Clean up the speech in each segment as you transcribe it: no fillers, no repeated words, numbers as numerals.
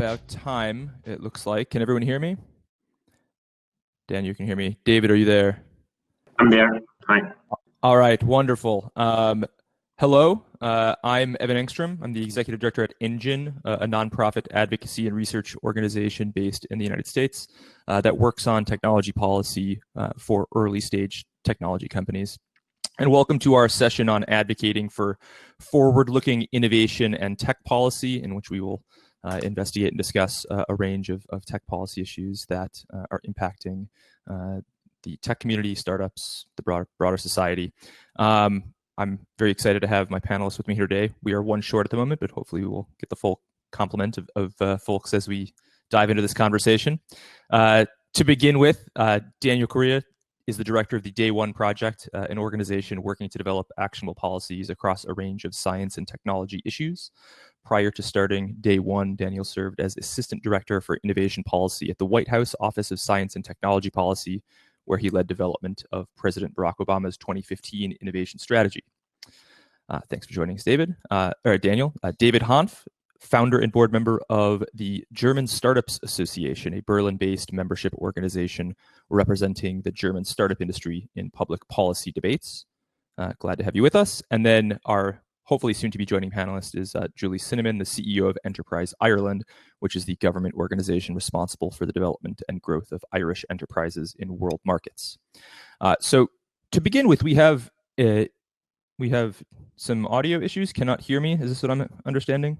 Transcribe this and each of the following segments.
about time, it looks like. Can everyone hear me? Dan, you can hear me. David, are you there? I'm there. Hi. All right, wonderful. Hello, I'm Evan Engstrom. I'm the executive director at Engine, a nonprofit advocacy and research organization based in the United States that works on technology policy for early stage technology companies. And welcome to our session on advocating for forward-looking innovation and tech policy, in which we will investigate and discuss a range of tech policy issues that are impacting the tech community, startups, the broader society. I'm very excited to have my panelists with me here today. We are one short at the moment, but hopefully we will get the full complement of folks as we dive into this conversation. To begin with, Dan Correa is the director of the Day One Project, an organization working to develop actionable policies across a range of science and technology issues. Prior to starting Day One, Daniel served as Assistant Director for Innovation Policy at the White House Office of Science and Technology Policy, where he led development of President Barack Obama's 2015 innovation strategy. Thanks for joining us, Daniel. David Hanf, founder and board member of the German Startups Association, a Berlin-based membership organization representing the German startup industry in public policy debates. Glad to have you with us. And then our hopefully soon to be joining panelist is Julie Cinnamon, the CEO of Enterprise Ireland, which is the government organization responsible for the development and growth of Irish enterprises in world markets. So to begin with, we have some audio issues. Cannot hear me. Is this what I'm understanding?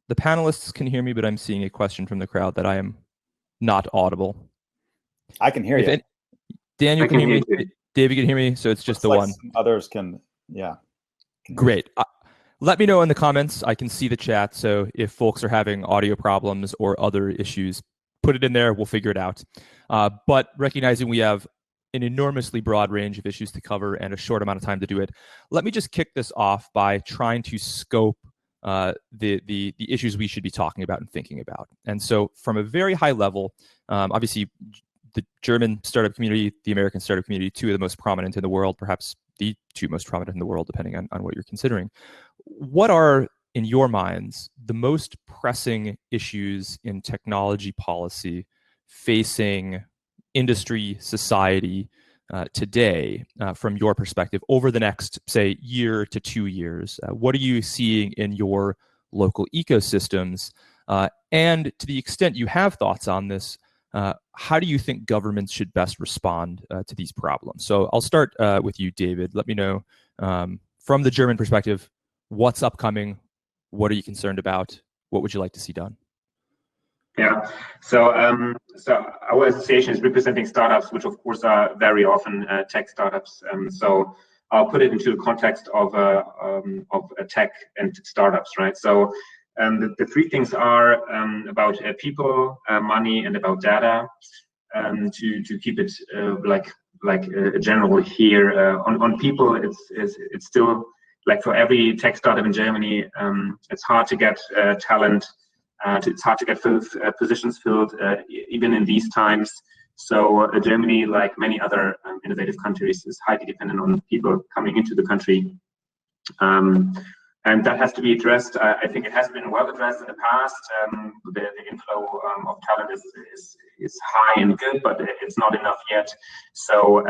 The panelists can hear me, but I'm seeing a question from the crowd that I am not audible. I can hear you. Daniel can hear me. David can hear me. So it's just the one. Others can, yeah. Great. Let me know in the comments. I can see the chat. So if folks are having audio problems or other issues, put it in there. We'll figure it out. But recognizing we have an enormously broad range of issues to cover and a short amount of time to do it, let me just kick this off by trying to scope the issues we should be talking about and thinking about. And so from a very high level, obviously the German startup community, the American startup community, two of the most prominent in the world, perhaps the two most prominent in the world, depending on what you're considering. What are, in your minds, the most pressing issues in technology policy facing industry, society today, from your perspective, over the next, say, year to 2 years? What are you seeing in your local ecosystems? And to the extent you have thoughts on this, how do you think governments should best respond to these problems? So I'll start with you, David. Let me know from the German perspective, what's upcoming? What are you concerned about? What would you like to see done? Yeah, so our association is representing startups, which of course are very often tech startups. So I'll put it into the context of tech and startups, right? So the three things are about people, money, and about data. To keep it like general here, on people, it's still like for every tech startup in Germany, it's hard to get talent. It's hard to get positions filled even in these times. So Germany, like many other innovative countries, is highly dependent on people coming into the country. And that has to be addressed. I think it has been well addressed in the past. The inflow of talent is high and good, but it's not enough yet. So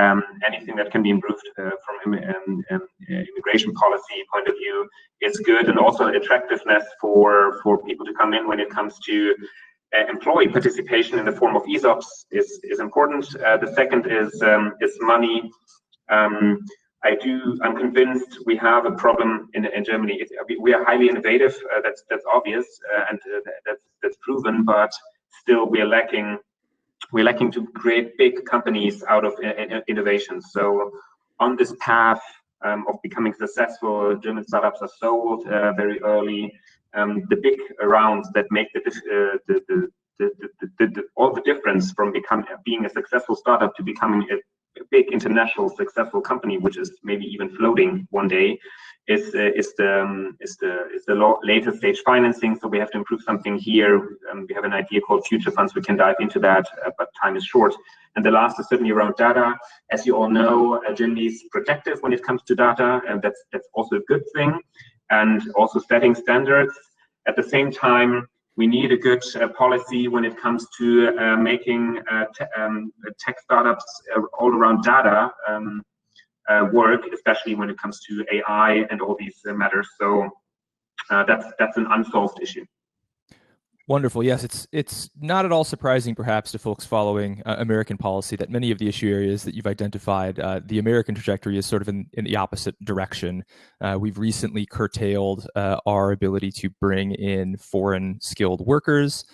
anything that can be improved from an immigration policy point of view is good, and also attractiveness for people to come in when it comes to employee participation in the form of ESOPs is important. The second is money. I'm convinced we have a problem in Germany. We are highly innovative. That's obvious, and that's proven. But still, we're lacking to create big companies out of innovation. So on this path of becoming successful, German startups are sold very early. The big rounds that make all the difference from being a successful startup to becoming a big international successful company, which is maybe even floating one day, is the later stage financing. So we have to improve something here. We have an idea called future funds. We can dive into that, but time is short. And the last is certainly around data. As you all know, Germany is protective when it comes to data, and that's also a good thing. And also setting standards. At the same time, We need a good policy when it comes to making tech startups all around data work, especially when it comes to AI and all these matters. So that's an unsolved issue. Wonderful. Yes, it's not at all surprising, perhaps, to folks following American policy that many of the issue areas that you've identified, the American trajectory is sort of in the opposite direction. We've recently curtailed our ability to bring in foreign skilled workers.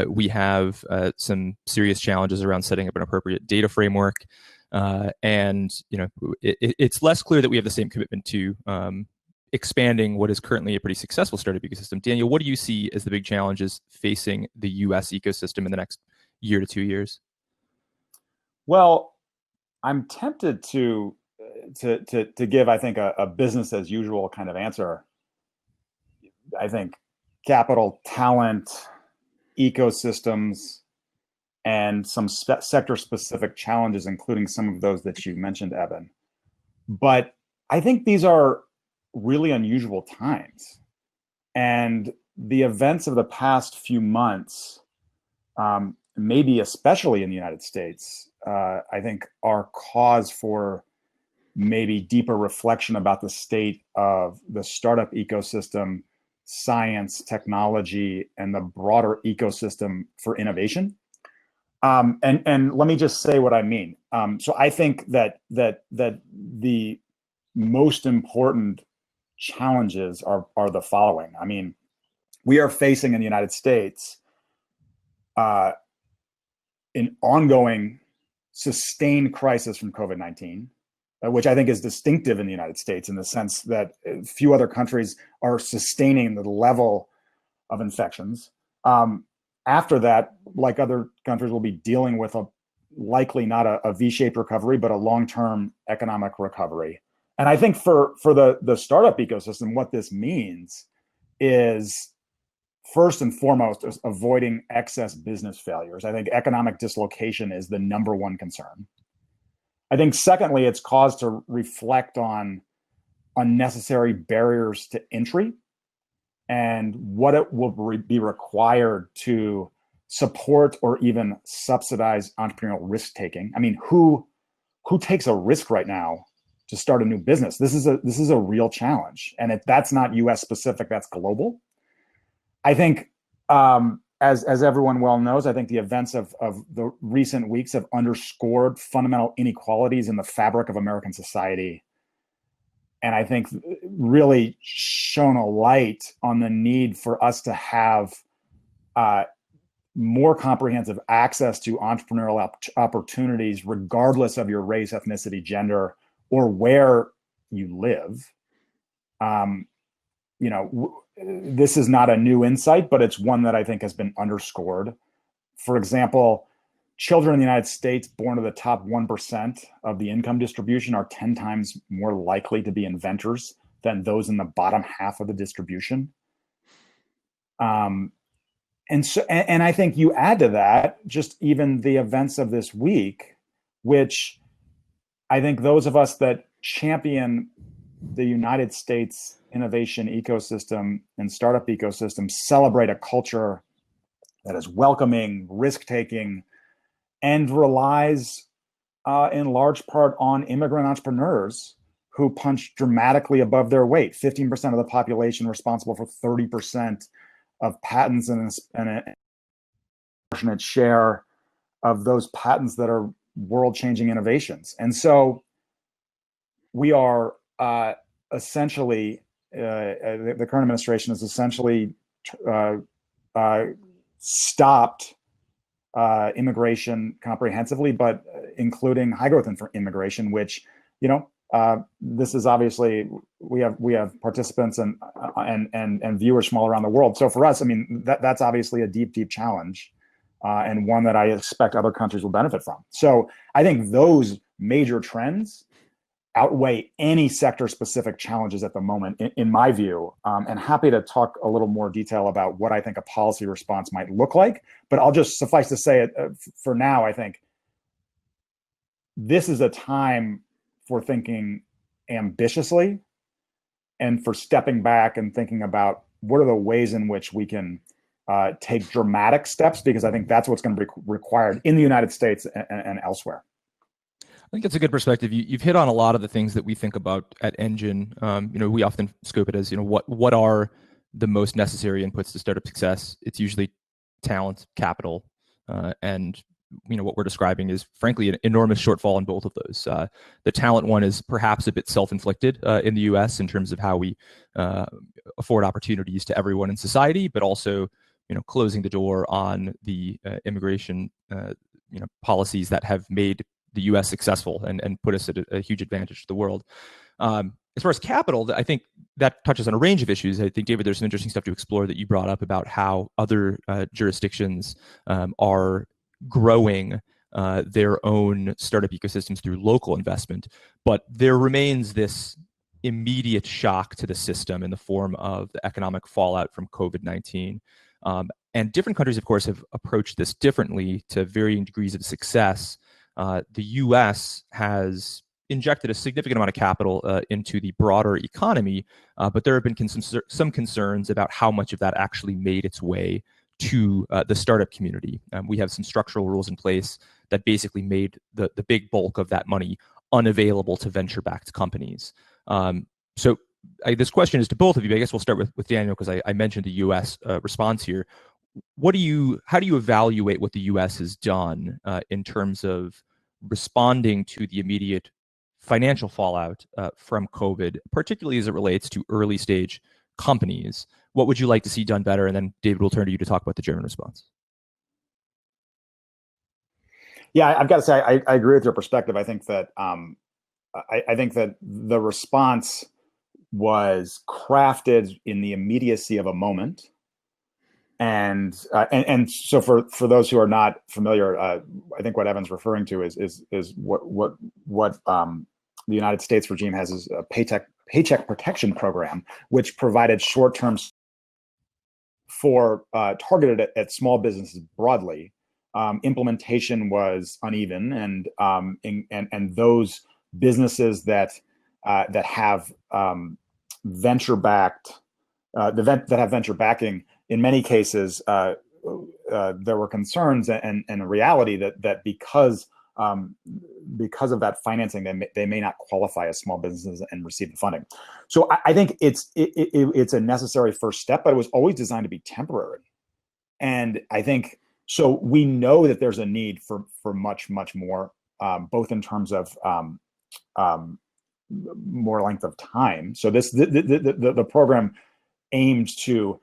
We have some serious challenges around setting up an appropriate data framework, and it's less clear that we have the same commitment to expanding what is currently a pretty successful startup ecosystem. Daniel, what do you see as the big challenges facing the US ecosystem in the next year to 2 years? Well, I'm tempted to give, I think, a business as usual kind of answer. I think capital, talent, ecosystems, and some sector-specific challenges, including some of those that you mentioned, Evan. But I think these are really unusual times. And the events of the past few months, maybe especially in the United States, I think are cause for maybe deeper reflection about the state of the startup ecosystem, science, technology, and the broader ecosystem for innovation. And let me just say what I mean. So I think that the most important challenges are the following. I mean, we are facing in the United States an ongoing sustained crisis from COVID-19, which I think is distinctive in the United States in the sense that few other countries are sustaining the level of infections. After that, like other countries, will be dealing with likely not a V-shaped recovery, but a long-term economic recovery. And I think for the startup ecosystem, what this means is, first and foremost, is avoiding excess business failures. I think economic dislocation is the number one concern. I think secondly, it's cause to reflect on unnecessary barriers to entry and what it will be required to support or even subsidize entrepreneurial risk-taking. I mean, who takes a risk right now to start a new business? This is a real challenge, and that's not U.S. specific. That's global. I think, as everyone well knows, I think the events of the recent weeks have underscored fundamental inequalities in the fabric of American society, and I think really shone a light on the need for us to have more comprehensive access to entrepreneurial opportunities, regardless of your race, ethnicity, gender, or where you live. This is not a new insight, but it's one that I think has been underscored. For example, children in the United States born to the top 1% of the income distribution are 10 times more likely to be inventors than those in the bottom half of the distribution. And I think you add to that just even the events of this week, which I think those of us that champion the United States innovation ecosystem and startup ecosystem celebrate a culture that is welcoming, risk-taking, and relies in large part on immigrant entrepreneurs who punch dramatically above their weight. 15% of the population responsible for 30% of patents and a proportionate share of those patents that are world-changing innovations. And so we are essentially, the current administration has essentially stopped immigration comprehensively, but including high growth immigration, which, this is obviously, we have participants and viewers from all around the world. So for us, I mean, that's obviously a deep challenge, and one that I expect other countries will benefit from. So I think those major trends outweigh any sector-specific challenges at the moment, in my view, and happy to talk a little more detail about what I think a policy response might look like. But I'll just suffice to say it for now, I think this is a time for thinking ambitiously and for stepping back and thinking about what are the ways in which we can take dramatic steps, because I think that's what's going to be required in the United States and elsewhere. I think that's a good perspective. You've hit on a lot of the things that we think about at Engine. We often scope it as, what are the most necessary inputs to startup success? It's usually talent, capital, and what we're describing is frankly an enormous shortfall in both of those. The talent one is perhaps a bit self-inflicted in the US in terms of how we afford opportunities to everyone in society, but also closing the door on the immigration policies that have made the US successful and put us at a huge advantage to the world. As far as capital, I think that touches on a range of issues. I think, David, there's some interesting stuff to explore that you brought up about how other jurisdictions are growing their own startup ecosystems through local investment. But there remains this immediate shock to the system in the form of the economic fallout from COVID-19. And different countries, of course, have approached this differently to varying degrees of success. The US has injected a significant amount of capital into the broader economy, but there have been some concerns about how much of that actually made its way to the startup community. We have some structural rules in place that basically made the big bulk of that money unavailable to venture-backed companies. So this question is to both of you. I guess we'll start with Daniel, because I mentioned the U.S. Response here. How do you evaluate what the U.S. has done in terms of responding to the immediate financial fallout from COVID, particularly as it relates to early stage companies? What would you like to see done better? And then David, we'll turn to you to talk about the German response. Yeah, I've got to say I agree with your perspective. I think that I think that the response was crafted in the immediacy of a moment, and so for those who are not familiar, I think what Evan's referring to is what the United States regime has is a paycheck protection program, which provided short-term for targeted at small businesses broadly. Implementation was uneven, and those businesses that have venture backing, in many cases, there were concerns and a reality that because of that financing, they may not qualify as small businesses and receive the funding. So I think it's a necessary first step, but it was always designed to be temporary. And I think so. We know that there's a need for much more, both in terms of more length of time. So the program aims to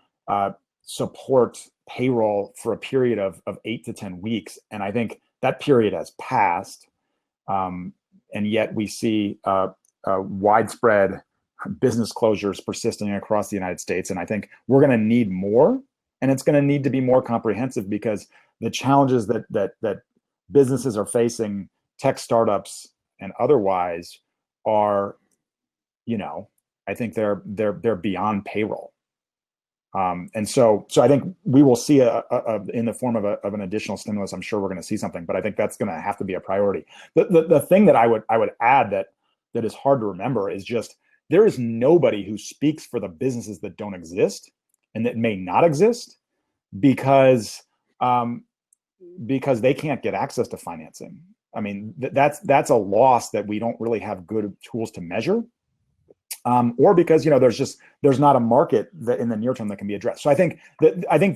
support payroll for a period of 8 to 10 weeks, and I think that period has passed, and yet we see widespread business closures persisting across the United States. And I think we're going to need more, and it's going to need to be more comprehensive, because the challenges that businesses are facing, tech startups and otherwise, are, I think they're beyond payroll. And so I think we will see in the form of an additional stimulus. I'm sure we're going to see something, but I think that's going to have to be a priority. The thing that I would add that is hard to remember is just there is nobody who speaks for the businesses that don't exist and that may not exist because they can't get access to financing. I mean, that's a loss that we don't really have good tools to measure. Or because there's not a market that in the near term that can be addressed. So I think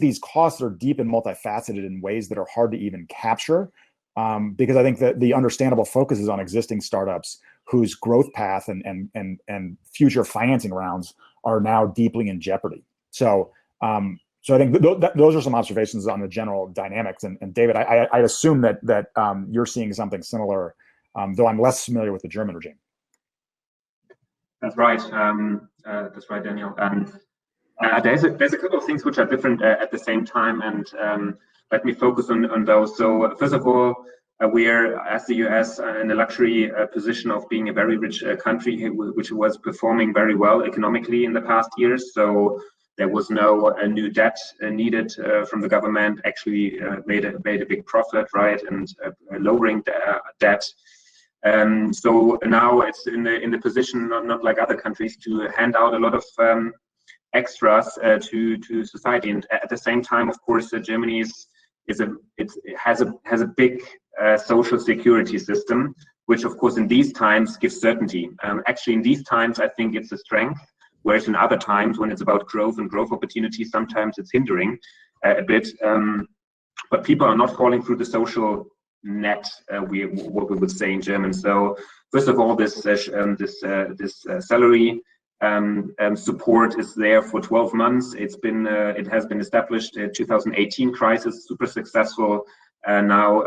these costs are deep and multifaceted in ways that are hard to even capture, because I think that the understandable focus is on existing startups whose growth path and future financing rounds are now deeply in jeopardy. So I think those are some observations on the general dynamics. And David, I assume that you're seeing something similar, though I'm less familiar with the German regime. That's right. That's right, Daniel. And there's a couple of things which are different at the same time, and let me focus on those. So first of all, we are, as the US, in a luxury position of being a very rich country, which was performing very well economically in the past years. So there was no new debt needed from the government. Actually, made a big profit, right, and lowering debt. So now it's in the position, not like other countries, to hand out a lot of extras to society. And at the same time, of course, Germany has a big social security system, which of course in these times gives certainty. Actually, in these times, I think it's a strength, whereas in other times when it's about growth and growth opportunities, sometimes it's hindering a bit. But people are not falling through the social net, what we would say in German. So first of all, this salary support is there for 12 months. It has been established. 2018 crisis, super successful. Now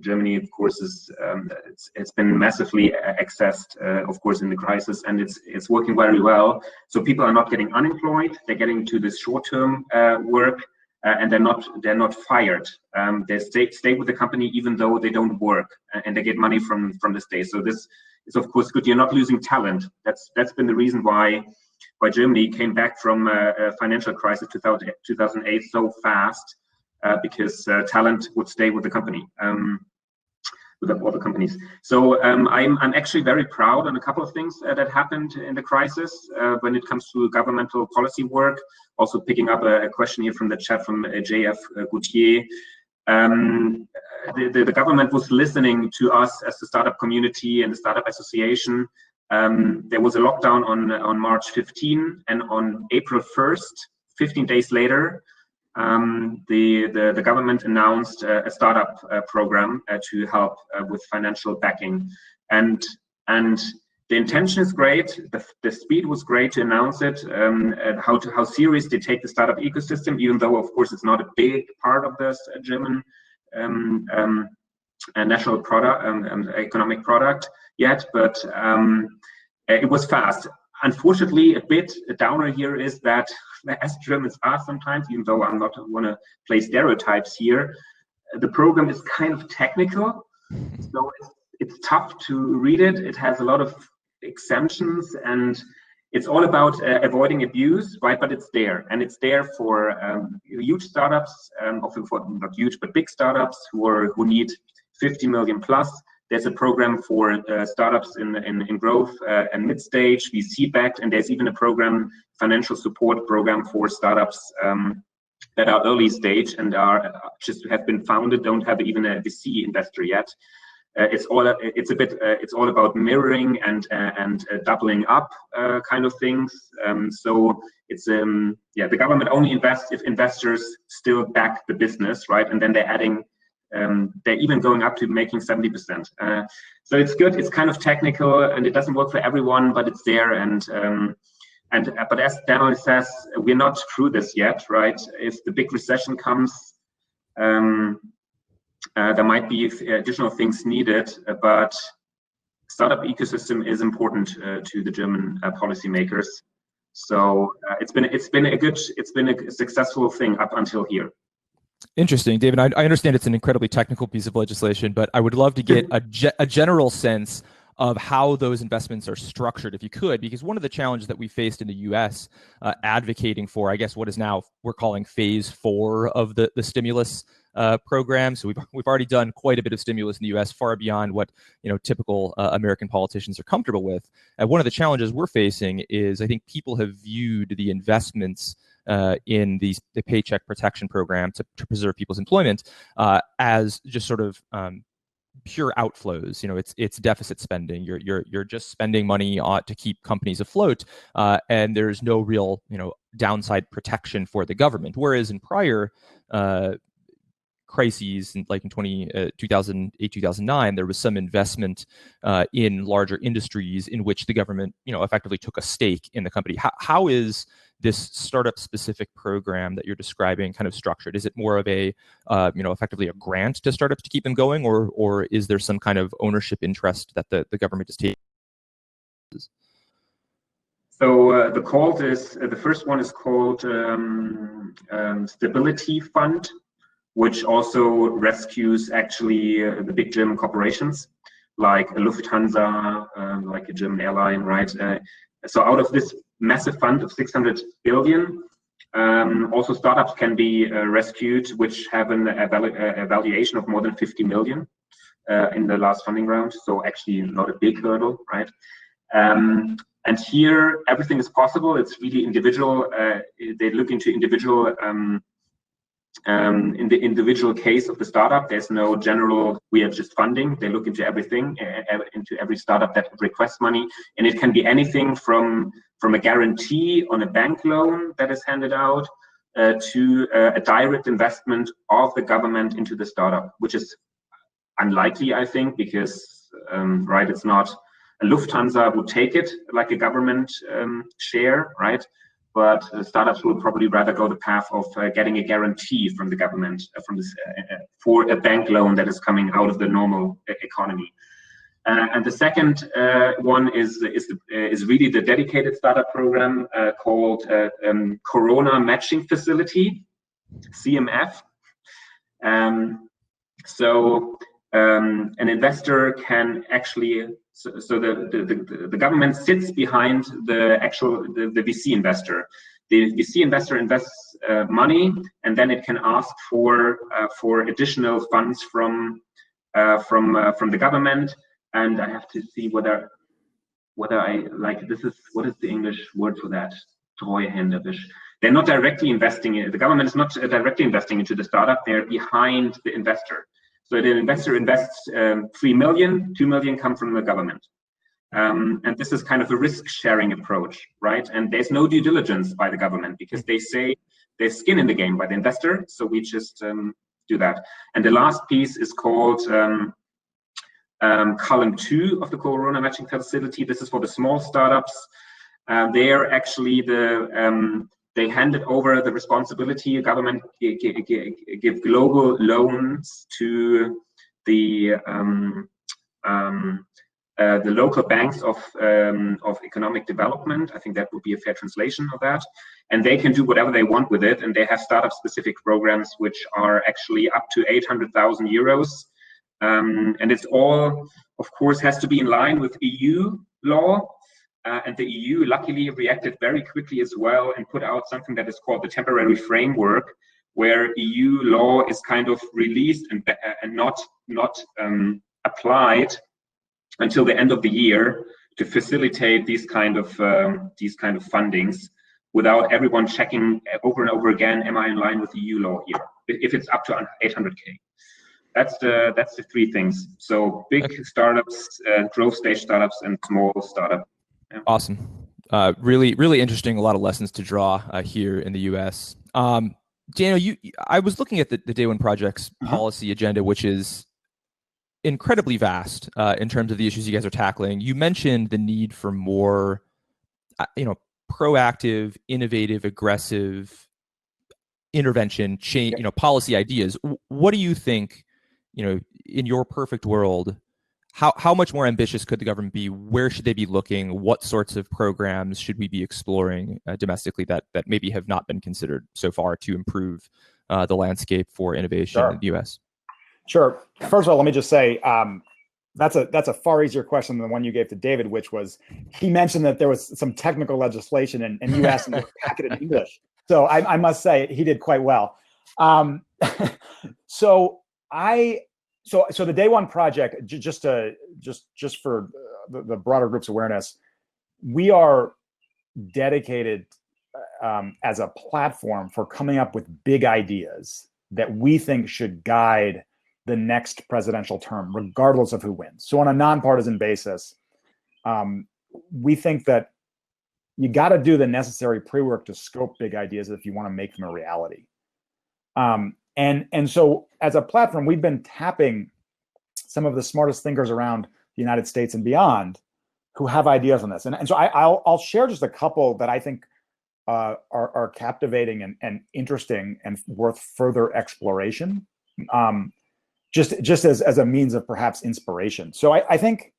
Germany, of course, it's been massively accessed, of course, in the crisis, and it's working very well. So people are not getting unemployed; they're getting to this short-term work, and they're not fired. They stay with the company even though they don't work, and they get money from the state. So this is of course good. You're not losing talent. That's been the reason why Germany came back from a financial crisis 2008 so fast. Because talent would stay with the company, with all the companies. So I'm actually very proud on a couple of things that happened in the crisis when it comes to governmental policy work. Also picking up a question here from the chat from JF Gauthier. The government was listening to us as the startup community and the startup association. There was a lockdown on March 15, and on April 1st, 15 days later, the government announced a startup program to help with financial backing, and the intention is great. The speed was great to announce it. And how serious they take the startup ecosystem, even though of course it's not a big part of the German national product economic product yet, but it was fast. Unfortunately, a downer here is that, as Germans are sometimes, even though I'm not want to play stereotypes here, the program is kind of technical, so it's tough to read it. It has a lot of exemptions, and it's all about avoiding abuse, right? But it's there, and it's there for huge startups, often for not huge but big startups who need 50 million plus. There's a program for startups in growth and mid-stage, VC backed, and there's even a program, financial support program for startups that are early stage and are just have been founded, don't have even a VC investor yet. It's all about mirroring and doubling up kind of things. So it's the government only invests if investors still back the business, right? And then they're adding. They're even going up to making 70%. So it's good. It's kind of technical, and it doesn't work for everyone, but it's there. But as Dan says, we're not through this yet, right? If the big recession comes, there might be additional things needed. But startup ecosystem is important to the German policymakers. So it's been a successful thing up until here. Interesting, David. I understand it's an incredibly technical piece of legislation, but I would love to get a general sense of how those investments are structured, if you could, because one of the challenges that we faced in the U.S. Advocating for, I guess, what is now we're calling phase 4 of the stimulus program. So we've already done quite a bit of stimulus in the U.S., far beyond what typical American politicians are comfortable with. And one of the challenges we're facing is I think people have viewed the investments in the Paycheck Protection Program to preserve people's employment as just sort of pure outflows. It's deficit spending. You're just spending money to keep companies afloat, and there's no real downside protection for the government. Whereas in prior crises, like in 2008, 2009, there was some investment in larger industries in which the government effectively took a stake in the company. How is this startup-specific program that you're describing kind of structured? Is it more of a, effectively a grant to startups to keep them going, or is there some kind of ownership interest that the government is taking? So the first one is called Stability Fund, which also rescues actually the big German corporations like Lufthansa, like a German airline, right? So out of this massive fund of 600 billion, also startups can be rescued, which have a valuation of more than 50 million in the last funding round. So actually not a big hurdle, right? And here, everything is possible. It's really individual. They look into individual, in the individual case of the startup. There's no general, we are just funding. They look into everything, into every startup that requests money. And it can be anything from a guarantee on a bank loan that is handed out to a direct investment of the government into the startup, which is unlikely, I think, because, right, it's not, a Lufthansa would take it like a government share, right? But startups will probably rather go the path of getting a guarantee from the government for a bank loan that is coming out of the normal economy. And the second one is really the dedicated startup program called Corona Matching Facility, CMF. So an investor can actually, so the government sits behind the VC investor. The VC investor invests money, and then it can ask for additional funds from the government. And I have to see whether I like this is, what is the English word for that? Treuhänderisch. They're not directly investing in, the government is not directly investing into the startup. They're behind the investor. So the investor invests 3 million, 2 million come from the government. And this is kind of a risk sharing approach, right? And there's no due diligence by the government because they say there's skin in the game by the investor. So we just do that. And the last piece is called column 2 of the Corona Matching Facility. This is for the small startups. They're actually they handed over the responsibility. Government give global loans to the local banks of economic development. I think that would be a fair translation of that. And they can do whatever they want with it. And they have startup-specific programs which are actually up to 800,000 euros. And it's all, of course, has to be in line with EU law. And the EU luckily reacted very quickly as well and put out something that is called the temporary framework, where EU law is kind of released and not applied until the end of the year to facilitate these kind of fundings, without everyone checking over and over again, am I in line with EU law here? If it's up to 800K. That's the three things. So big startups, growth stage startups, and small startup. Yeah. Awesome. Really, really interesting. A lot of lessons to draw here in the U.S. Daniel, I was looking at the Day One Project's policy agenda, which is incredibly vast in terms of the issues you guys are tackling. You mentioned the need for more, proactive, innovative, aggressive intervention, change, policy ideas. What do you think, in your perfect world, how much more ambitious could the government be? Where should they be looking? What sorts of programs should we be exploring domestically that maybe have not been considered so far to improve the landscape for innovation in the U.S.? Sure. First of all, let me just say that's a far easier question than the one you gave to David, which was, he mentioned that there was some technical legislation and you asked him to pack it in English. So I must say he did quite well. So the Day One Project, just for the broader group's awareness, we are dedicated as a platform for coming up with big ideas that we think should guide the next presidential term, regardless of who wins. So on a nonpartisan basis, we think that you got to do the necessary pre-work to scope big ideas if you want to make them a reality. And so as a platform, we've been tapping some of the smartest thinkers around the United States and beyond who have ideas on this. And so I'll share just a couple that I think are captivating and interesting and worth further exploration, just as a means of perhaps inspiration. So I think,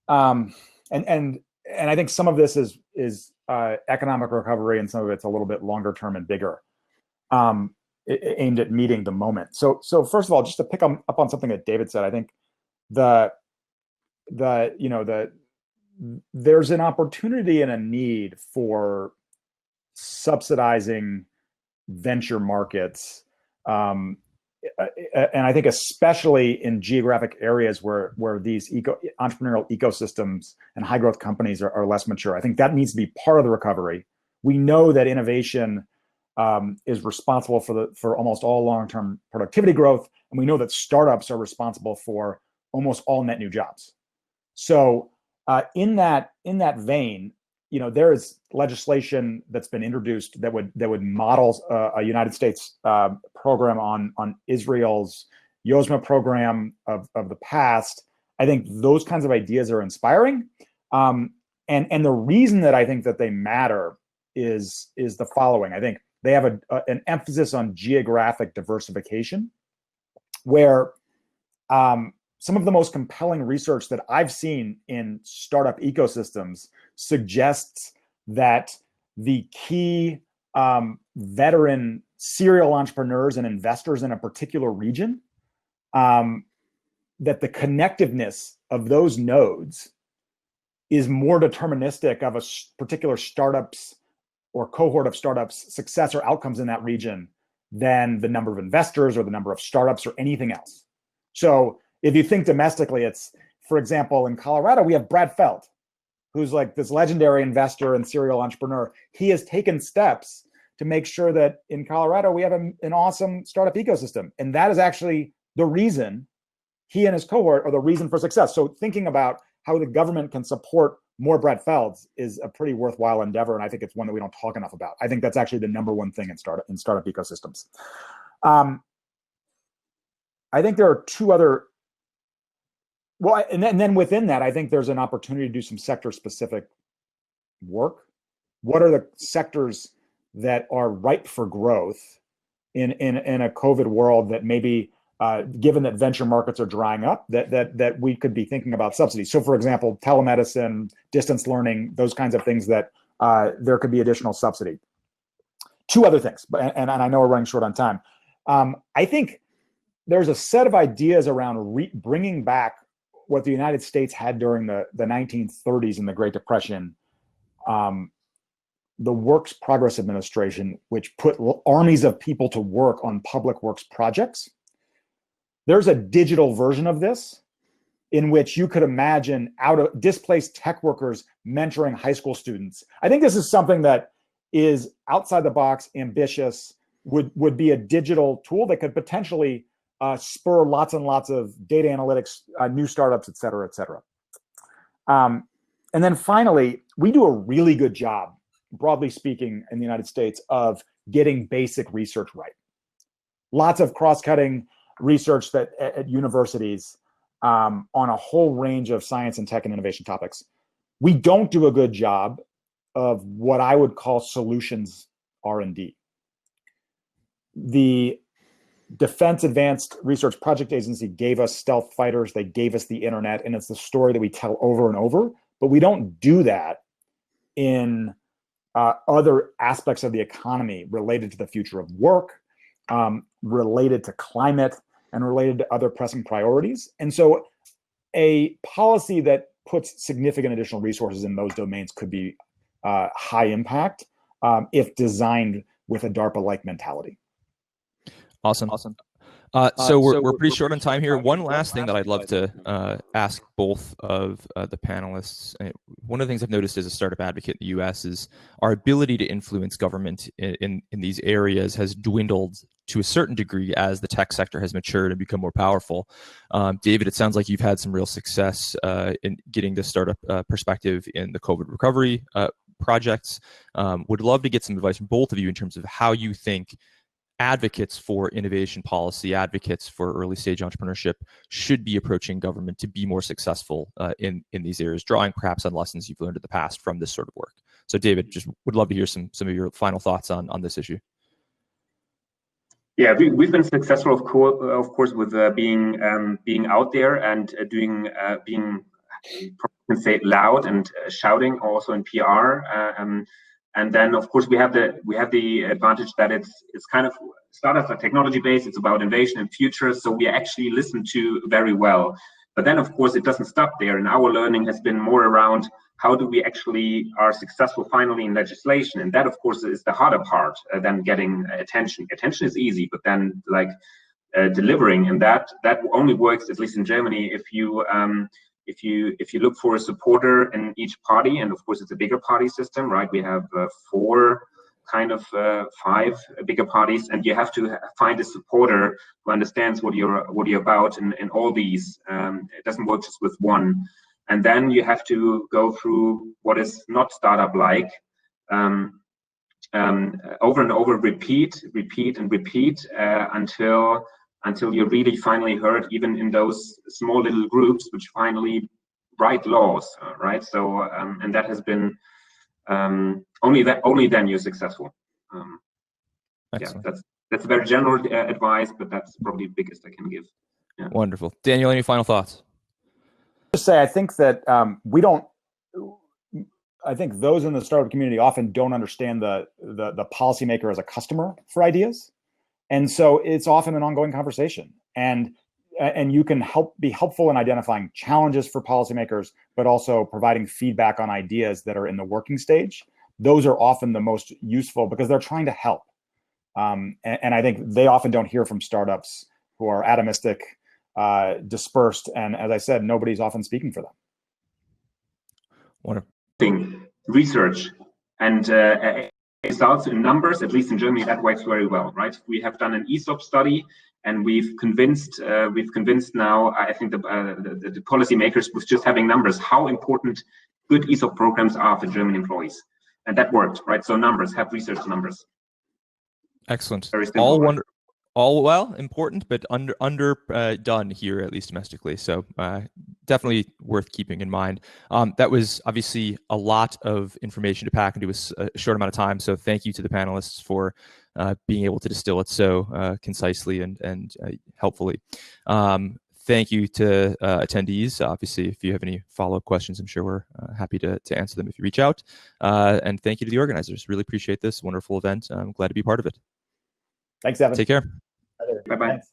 and I think some of this is economic recovery, and some of it's a little bit longer term and bigger, aimed at meeting the moment. So first of all, just to pick up on something that David said, I think there's an opportunity and a need for subsidizing venture markets and I think especially in geographic areas where these entrepreneurial ecosystems and high growth companies are less mature. I think that needs to be part of the recovery. We know that innovation is responsible for almost all long-term productivity growth, and we know that startups are responsible for almost all net new jobs. So in that vein, there is legislation that's been introduced that would model a United States program on Israel's Yozma program of the past. I think those kinds of ideas are inspiring, and the reason that I think that they matter is the following. I think they have an emphasis on geographic diversification, where some of the most compelling research that I've seen in startup ecosystems suggests that the key veteran serial entrepreneurs and investors in a particular region, that the connectiveness of those nodes is more deterministic of a particular startup's or cohort of startups' success or outcomes in that region than the number of investors or the number of startups or anything else. So if you think domestically, it's, for example, in Colorado, we have Brad Feld, who's like this legendary investor and serial entrepreneur. He has taken steps to make sure that in Colorado, we have an awesome startup ecosystem. And that is actually the reason he and his cohort are the reason for success. So thinking about how the government can support more Brad Felds is a pretty worthwhile endeavor. And I think it's one that we don't talk enough about. I think that's actually the number one thing in startup ecosystems. I think there are two other, and then within that, I think there's an opportunity to do some sector specific work. What are the sectors that are ripe for growth in a COVID world that maybe, given that venture markets are drying up, that we could be thinking about subsidies? So for example, telemedicine, distance learning, those kinds of things that there could be additional subsidy. Two other things, and I know we're running short on time. I think there's a set of ideas around bringing back what the United States had during the 1930s and the Great Depression, the Works Progress Administration, which put armies of people to work on public works projects. There's a digital version of this in which you could imagine displaced tech workers mentoring high school students. I think this is something that is outside the box, ambitious, would be a digital tool that could potentially spur lots and lots of data analytics, new startups, et cetera, et cetera. And then finally, we do a really good job, broadly speaking, in the United States of getting basic research right. Lots of cross-cutting research that at universities on a whole range of science and tech and innovation topics. We don't do a good job of what I would call solutions R&D. The Defense Advanced Research Project Agency gave us stealth fighters, they gave us the internet, and it's the story that we tell over and over, but we don't do that in other aspects of the economy related to the future of work, related to climate, and related to other pressing priorities. And so a policy that puts significant additional resources in those domains could be high impact if designed with a DARPA-like mentality. Awesome. So we're pretty short on time here. One last thing that I'd love to ask both of the panelists. One of the things I've noticed as a startup advocate in the US is our ability to influence government in these areas has dwindled to a certain degree as the tech sector has matured and become more powerful. David, it sounds like you've had some real success in getting the startup perspective in the COVID recovery projects. Would love to get some advice from both of you in terms of how you think advocates for innovation policy, advocates for early stage entrepreneurship should be approaching government to be more successful in these areas, drawing perhaps on lessons you've learned in the past from this sort of work. So David, just would love to hear some of your final thoughts on this issue. Yeah, we've been successful, of course, with being out there and being loud and shouting also in PR. And then, of course, we have the advantage that it's kind of startups are technology based. It's about innovation and future, so we actually listen to very well. But then, of course, it doesn't stop there. And our learning has been more around how do we actually are successful finally in legislation, and that, of course, is the harder part than getting attention. Attention is easy, but then delivering, and that only works, at least in Germany, if you look for a supporter in each party, and of course it's a bigger party system, right? We have 5 bigger parties, and you have to find a supporter who understands what you're about in all these. It doesn't work just with one, and then you have to go through what is not startup like. Over and over, repeat until you're really finally heard, even in those small little groups which finally write laws, right? So and that has been only then you're successful. Yeah, that's very general advice, but that's probably the biggest I can give. Yeah. Wonderful. Daniel, any final thoughts? Just say, I think that I think those in the startup community often don't understand the policymaker as a customer for ideas. And so it's often an ongoing conversation. And you can be helpful in identifying challenges for policymakers, but also providing feedback on ideas that are in the working stage. Those are often the most useful because they're trying to help. And I think they often don't hear from startups who are atomistic, dispersed. And as I said, nobody's often speaking for them. Wonderful. Research and results in numbers, at least in Germany, that works very well, right? We have done an ESOP study, and we've convinced now, I think the policymakers with just having numbers, how important good ESOP programs are for German employees, and that worked, right? So numbers, have research numbers. Excellent. Very simple. All well, important, but done here, at least domestically. So definitely worth keeping in mind. That was obviously a lot of information to pack into a short amount of time. So thank you to the panelists for being able to distill it so concisely and helpfully. Thank you to attendees. Obviously, if you have any follow-up questions, I'm sure we're happy to answer them if you reach out. And thank you to the organizers. Really appreciate this wonderful event. I'm glad to be part of it. Thanks, Evan. Take care. Bye-bye. Thanks.